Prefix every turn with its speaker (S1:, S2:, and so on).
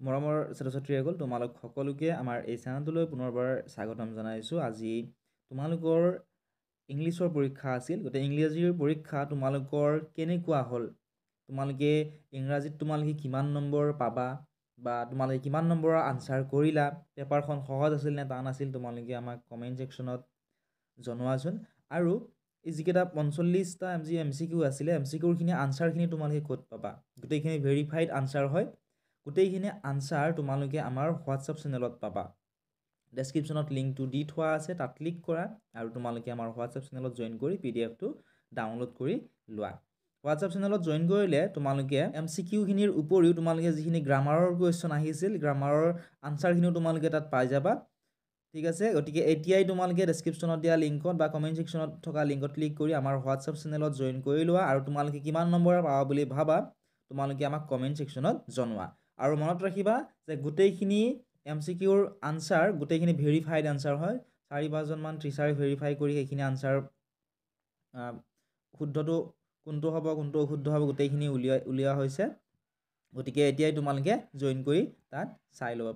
S1: মৰমৰ ছাত্ৰ-ছাত্ৰীসকল তোমালোক সকলোকে আমাৰ এই চেনেলটোলৈ পুনৰবাৰ স্বাগতম জনাইছোঁ। আজি তোমালোকৰ ইংলিছৰ পৰীক্ষা আছিল। গতিকে ইংৰাজীৰ পৰীক্ষা তোমালোকৰ কেনেকুৱা হ'ল, তোমালোকে ইংৰাজীত তোমালোকে কিমান নম্বৰ পাবা বা তোমালোকে কিমান নম্বৰৰ আনচাৰ কৰিলা, পেপাৰখন সহজ আছিল নে টান আছিল, তোমালোকে আমাক কমেণ্ট ছেকশ্যনত জনোৱাচোন। আৰু এই যিকেইটা 45টা MCQ আছিলে, MCQৰখিনি আনচাৰখিনি তোমালোকে ক'ত পাবা? গোটেইখিনি ভেৰিফাইড আনচাৰ হয়। গোটেইখিনি আনচাৰ তোমালোকে আমাৰ হোৱাটছআপ চেনেলত পাবা। ডেছক্ৰিপশ্যনত লিংকটো দি থোৱা আছে, তাত ক্লিক কৰা আৰু তোমালোকে আমাৰ হোৱাটছআপ চেনেলত জইন কৰি PDF-টো ডাউনলোড কৰি লোৱা। হোৱাটছআপ চেনেলত জইন কৰিলে তোমালোকে MCQখিনিৰ উপৰিও তোমালোকে যিখিনি গ্ৰামাৰৰ কুৱেশ্যন আহিছিল, গ্ৰামাৰৰ আনচাৰখিনিও তোমালোকে তাত পাই যাবা। ঠিক আছে, গতিকে এতিয়াই তোমালোকে ডেছক্ৰিপশ্যনত দিয়া লিংকত বা কমেণ্ট ছেকশ্যনত থকা লিংকত ক্লিক কৰি আমাৰ হোৱাটছআপ চেনেলত জইন কৰি লোৱা আৰু তোমালোকে কিমান নম্বৰ পাবা বুলি ভাবা তোমালোকে আমাক কমেণ্ট ছেকশ্যনত জনোৱা। আৰু মনত ৰাখিবা যে গোটেইখিনি MCQৰ আনচাৰ গোটেইখিনি ভেৰিফাইড আনচাৰ হয়। 4-5জনমান টিচাৰে ভেৰিফাই কৰি সেইখিনি আনচাৰ শুদ্ধটো কোনটো হ'ব কোনটো অশুদ্ধ হ'ব গোটেইখিনি উলিওৱা হৈছে। গতিকে এতিয়াই তোমালোকে জইন কৰি তাত চাই ল'ব।